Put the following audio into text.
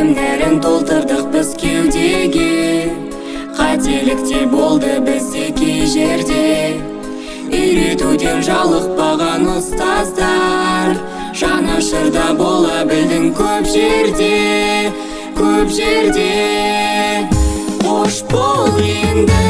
білімдерін толтырдық біз кеудеге. Қателіктер болды бізде кей жерде, үйретуден жалықпаған ұстаздар. Жанашырда бола білдің көп жерде, көп жерде. Қош бол енді